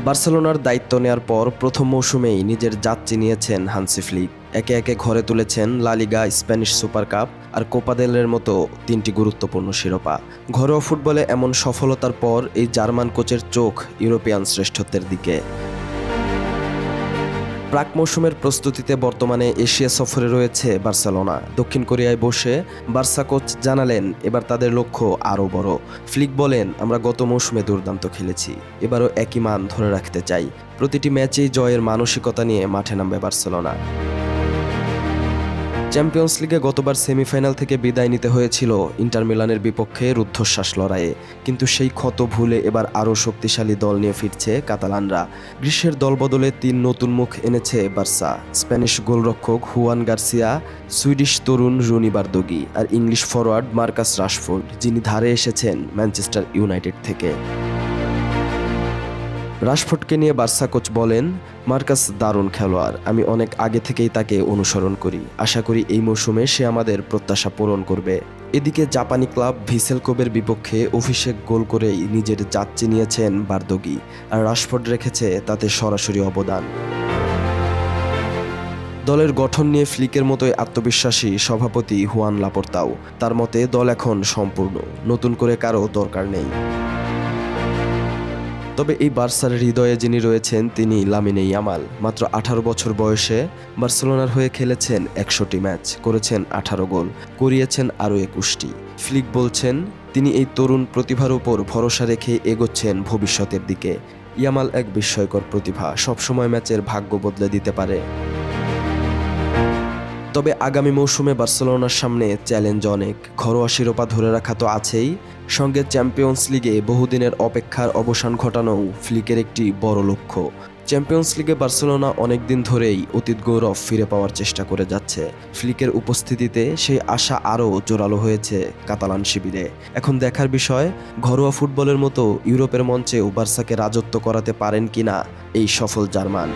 বার্সেলোনার দায়িত্ব নেয়ার পর প্রথম মৌসুমেই নিজের যাত্রী নিয়েছেন হান্সি ফ্লিক। একে একে ঘরে তুলেছেন লা লিগা, স্প্যানিশ সুপার কাপ আর কোপা দেল রের মতো তিনটি গুরুত্বপূর্ণ শিরোপা। ঘরোয়া ফুটবলে এমন সফলতার পর এই জার্মান কোচের চোখ ইউরোপিয়ান শ্রেষ্ঠত্বের দিকে। প্রাক মৌসুমের প্রস্তুতিতে বর্তমানে এশিয়া সফরে রয়েছে বার্সেলোনা। দক্ষিণ কোরিয়ায় বসে বার্সা কোচ জানালেন এবার তাদের লক্ষ্য আরও বড়। ফ্লিক বলেন, আমরা গত মৌসুমে দুর্দান্ত খেলেছি, এবারও একই মান ধরে রাখতে চাই। প্রতিটি ম্যাচেই জয়ের মানসিকতা নিয়ে মাঠে নামবে বার্সেলোনা। চ্যাম্পিয়ন্স লিগে গতবার সেমিফাইনাল থেকে বিদায় নিতে হয়েছিল ইন্টার মিলানের বিপক্ষে রুদ্ধশ্বাস লড়াইয়ে, কিন্তু সেই ক্ষত ভুলে এবার আরও শক্তিশালী দল নিয়ে ফিরছে কাতালানরা। গ্রীষ্মের দলবদলে ৩ নতুন মুখ এনেছে বার্সা: স্প্যানিশ গোলরক্ষক হুয়ান গার্সিয়া, সুইডিশ তরুণ রুনি বারদোগি আর ইংলিশ ফরোয়ার্ড মার্কাস রাশফোর্ড, যিনি ধারে এসেছেন ম্যানচেস্টার ইউনাইটেড থেকে। রাশফোর্ডকে নিয়ে বার্সা কোচ বলেন, মার্কাস দারুণ খেলোয়াড়, আমি অনেক আগে থেকেই তাকে অনুসরণ করি। আশা করি এই মৌসুমে সে আমাদের প্রত্যাশা পূরণ করবে। এদিকে জাপানি ক্লাব ভিসেল কোবের বিপক্ষে অভিষেক গোল করেই নিজের যাত্রী নিয়েছেন বারদোগি, আর রাশফোর্ড রেখেছে তাতে সরাসরি অবদান। দলের গঠন নিয়ে ফ্লিকের মতোই আত্মবিশ্বাসী সভাপতি হুয়ান লাপোর্তাও। তার মতে দল এখন সম্পূর্ণ, নতুন করে কারো দরকার নেই। তবে এই বার্সার হৃদয়ে যিনি রয়েছেন তিনি লামিনে ইয়ামাল। মাত্র 18 বছর বয়সে বার্সেলোনার হয়ে খেলেছেন 100টি ম্যাচ, করেছেন 18 গোল, করিয়েছেন আরও 21টি। ফ্লিক বলছেন, তিনি এই তরুণ প্রতিভার উপর ভরসা রেখে এগোচ্ছেন ভবিষ্যতের দিকে। ইয়ামাল এক বিস্ময়কর প্রতিভা, সবসময় ম্যাচের ভাগ্য বদলে দিতে পারে। তবে আগামী মৌসুমে বার্সেলোনার সামনে চ্যালেঞ্জ অনেক। ঘরোয়া শিরোপা ধরে রাখা তো আছেই, সঙ্গে চ্যাম্পিয়ন্স লিগে বহুদিনের অপেক্ষার অবসান ঘটানোও ফ্লিকের একটি বড় লক্ষ্য। চ্যাম্পিয়ন্স লিগে বার্সেলোনা অনেকদিন ধরেই অতীত গৌরব ফিরে পাওয়ার চেষ্টা করে যাচ্ছে। ফ্লিকের উপস্থিতিতে সেই আশা আরও জোরালো হয়েছে কাতালান শিবিরে। এখন দেখার বিষয়, ঘরোয়া ফুটবলের মতো ইউরোপের মঞ্চেও বার্সাকে রাজত্ব করাতে পারেন কিনা এই সফল জার্মান।